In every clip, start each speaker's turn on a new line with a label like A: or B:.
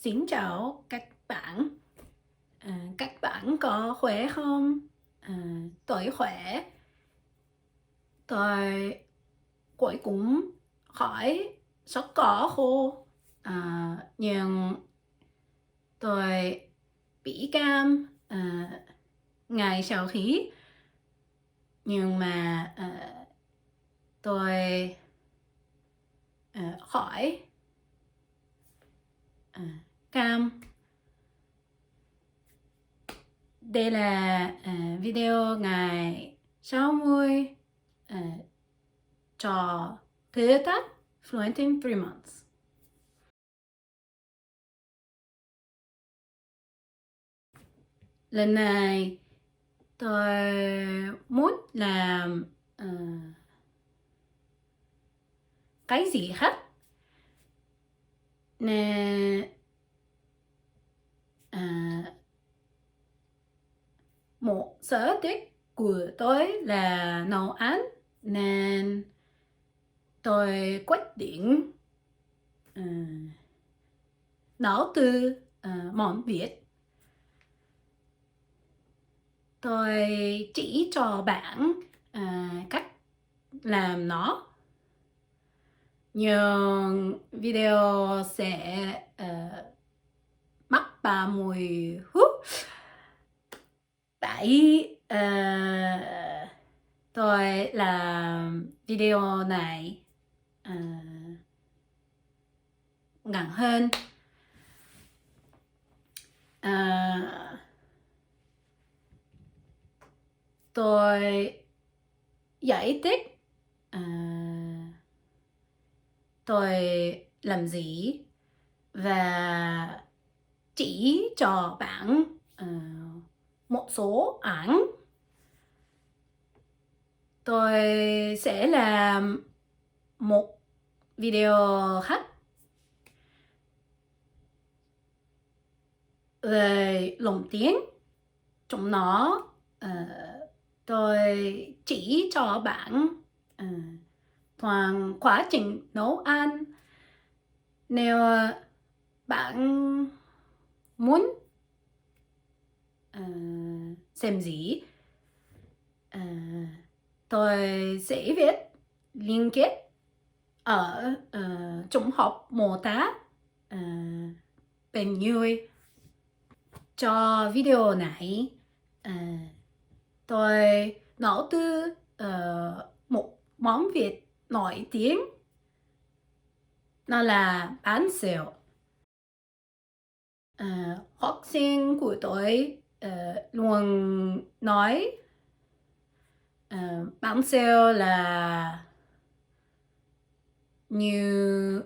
A: Xin chào các bạn. Các bạn có khỏe không? Tôi khỏe. Tôi cuối cũng khỏi sốt cỏ khô. Nhưng tôi bị cam ngày sau khi. Nhưng mà tôi khỏi cam. Đây là video ngày 60 cho thử thách Fluent in 3 months. Lần này tôi muốn làm cái gì khác nên một sở thích của tôi là nấu ăn nên tôi quyết định nấu từ món Việt. Tôi chỉ cho bạn cách làm nó. Nhưng video sẽ mất 30 phút. Tại tôi làm video này ngắn hơn. Tôi giải thích tôi làm gì và chỉ cho bạn một số ảnh. Tôi sẽ làm một video khác về lồng tiếng. Trong nó tôi chỉ cho bạn toàn quá trình nấu ăn. Nếu bạn muốn xem gì, tôi sẽ viết liên kết ở trong hộp mô tả bên dưới. Cho video này tôi nấu từ một món Việt nổi tiếng. Nó là bánh xèo. Học sinh của tôi luôn nói bánh xèo là như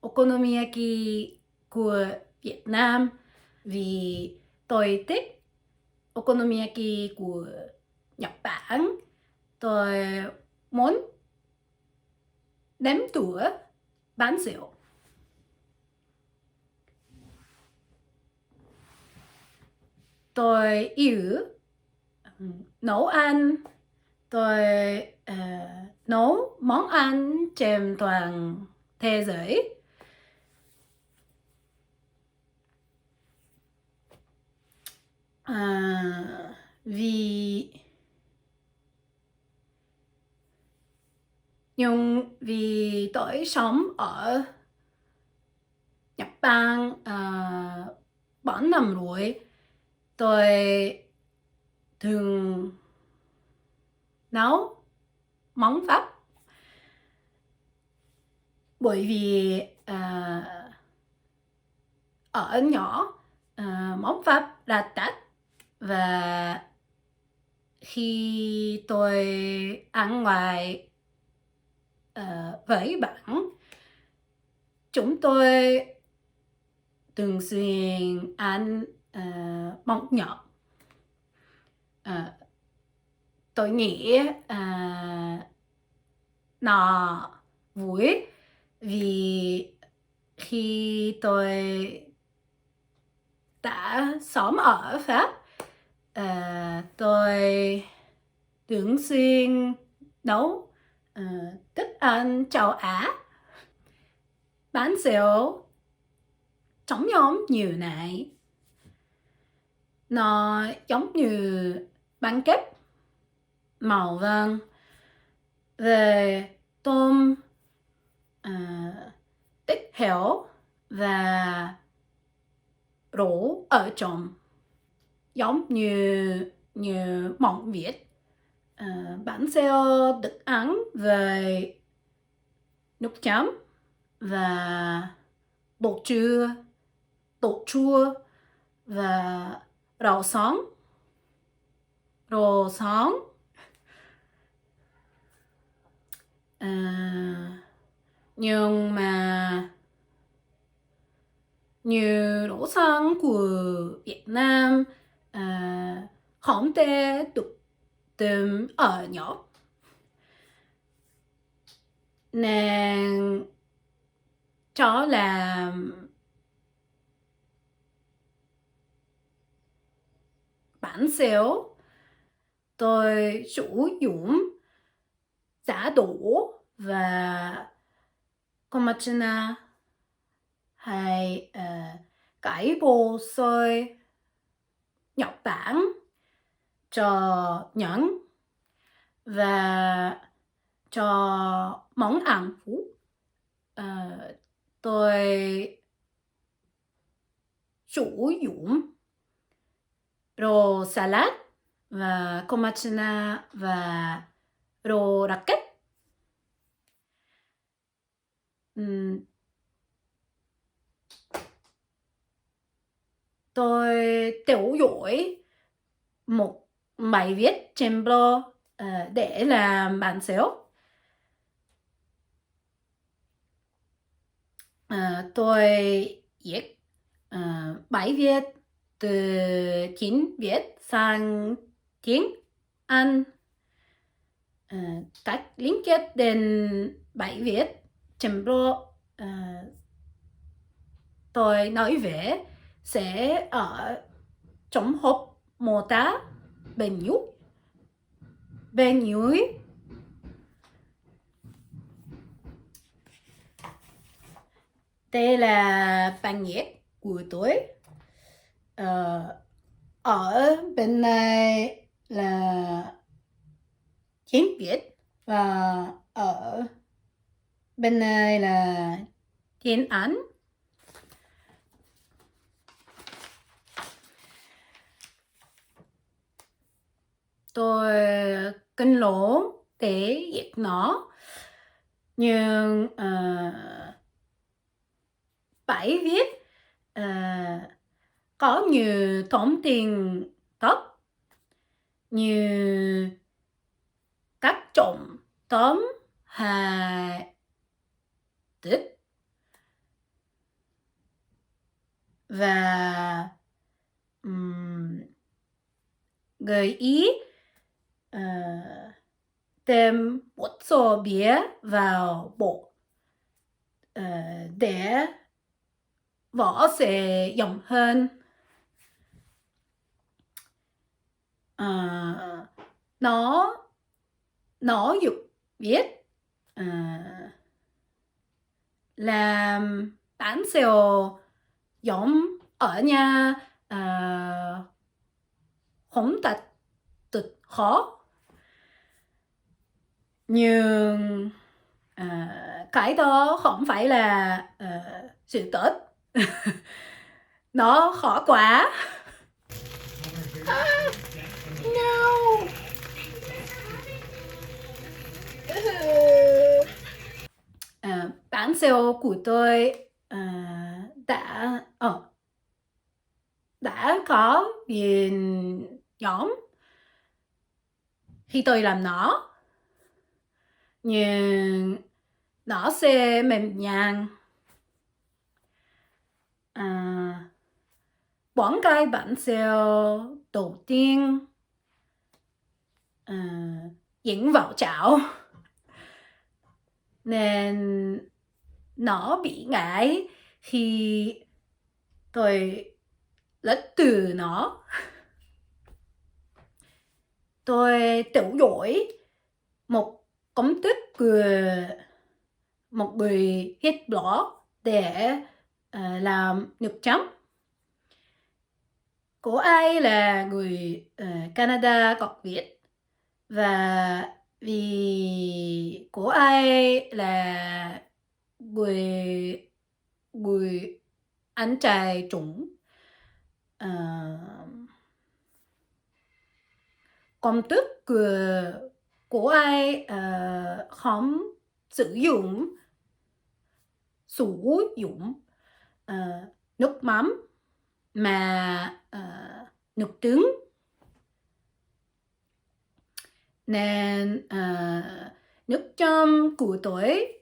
A: okonomiyaki của Việt Nam, vì tôi thích okonomiyaki của Nhật Bản. Tôi muốn nếm thử bánh xèo. Tôi yêu nấu ăn. Tôi nấu món ăn trên toàn thế giới. Vì tôi sống ở Nhật Bản 4 năm rồi, tôi thường nấu món Pháp. Bởi vì ở nhỏ món Pháp là đắt, và khi tôi ăn ngoài với bạn, chúng tôi thường xuyên ăn món Nhật. Tôi nghĩ nó vui vì khi tôi đã sống ở Pháp, tôi thường xuyên nấu thức ăn châu Á. Bánh xèo trống giống như này. Nó giống như bánh kép màu vàng. Về tôm tích héo và rổ ở trong, giống như mỏng Việt. Bánh xèo được ăn với nước chấm và bột chua và rau sống. Nhưng mà như rau sống của Việt Nam không thể được tìm ở Nhật, nên cho làm bánh xèo tôi sử dụng giá đỗ và komatsuna hay cải bồ xôi Nhật Bản cho nhẫn và cho món ăn phụ. Tôi sử dụng rau salad và komatsuna và rau racket. Tôi theo dõi một bài viết trên blog để làm bánh xèo. Tôi viết bài viết từ tiếng Việt sang tiếng Anh. Các link kết đến bài viết trên blog tôi nói về sẽ ở trong hộp mô tả bên dưới. Đây là bánh nhét của tôi. Ở bên này là tiếng Việt và ở bên này là tiếng Anh. Tôi cân lỗ để viết nó, nhưng bài viết có nhiều thông tin tốt như các trọng tóm hay tích và gợi ý thêm một số bia vào bộ để vỏ sẽ rộng hơn. Nó giúp viết làm bánh xèo giống ở nhà không thật khó, nhưng cái đó không phải là sự tốt. Nó khó quá. No. Bánh xèo của tôi đã có viên nhóm khi tôi làm nó, nhưng nó sẽ mềm nhàng. Bốn cái bánh xèo đầu tiên dính vào chảo nên nó bị ngại khi tôi lật từ nó. Tôi theo dõi một công thức của một người viết blog để làm nước chấm. Cô ấy là người Canada gốc Việt, và vì cô ấy là người người anh trai Trung, ờ, công thức của cô ấy không sử dụng nước mắm mà nước trứng, nên nước chấm của tôi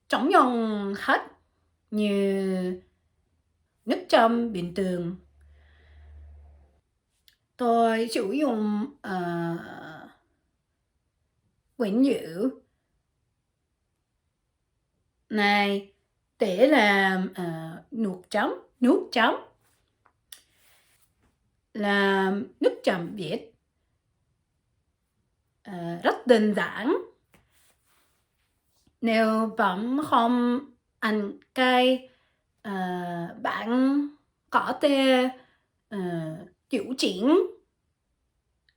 A: trống nhông hết như nước chấm bình thường. Tôi sử dụng quyển nhựa này để làm nước chấm làm nước chấm Việt rất đơn giản. Nếu bạn không ăn cay, bạn có thể điều chỉnh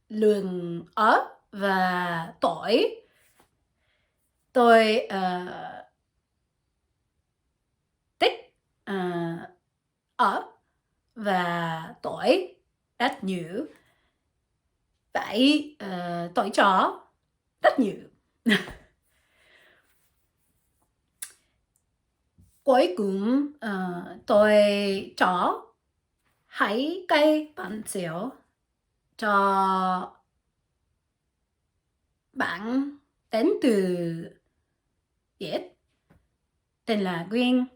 A: lượng ớt và tỏi. Tôi thích ớt và tỏi rất nhiều, vậy tỏi chó rất nhiều. Cuối cùng tôi cho hãy cây bạn xỉu cho bạn đến từ Việt, tên là Quyên.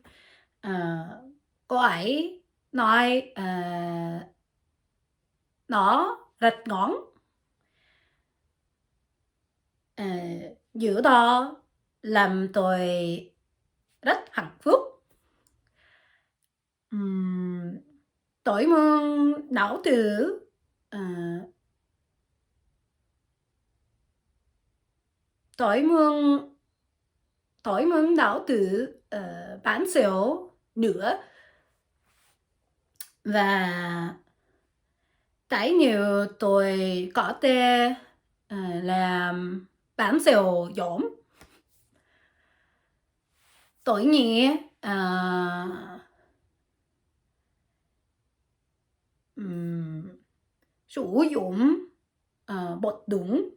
A: Cô ấy nói nó rất ngon. Giữa đó làm tôi rất hạnh phúc. Tôi muốn nấu từ tôi muốn nấu từ bán xỉu nữa, và tại nhiều tôi có thể làm bán xỉu giống. Tôi nghĩ sử dụng bột đúng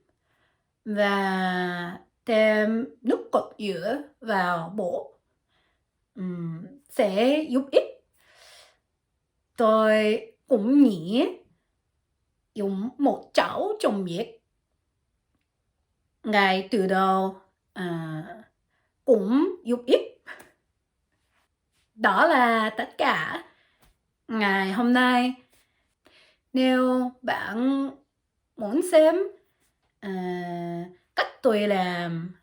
A: và thêm nước cốt dừa vào bột sẽ giúp ích. Tôi cũng nghĩ dùng một chảo trồng Việt ngay từ đầu cũng giúp ích. Đó là tất cả ngày hôm nay. Nếu bạn muốn xem cách tôi làm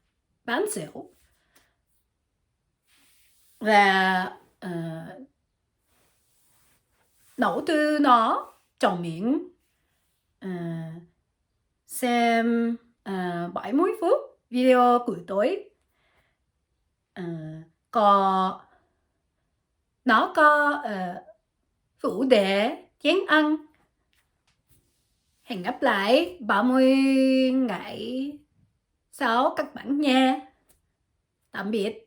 A: bán xỉu và nấu từ nó trong miệng, xem 70 phút video của tôi. Nó có phụ đề tiếng Anh. Hẹn gặp lại 30 ngày sau các bạn nha. Tạm biệt.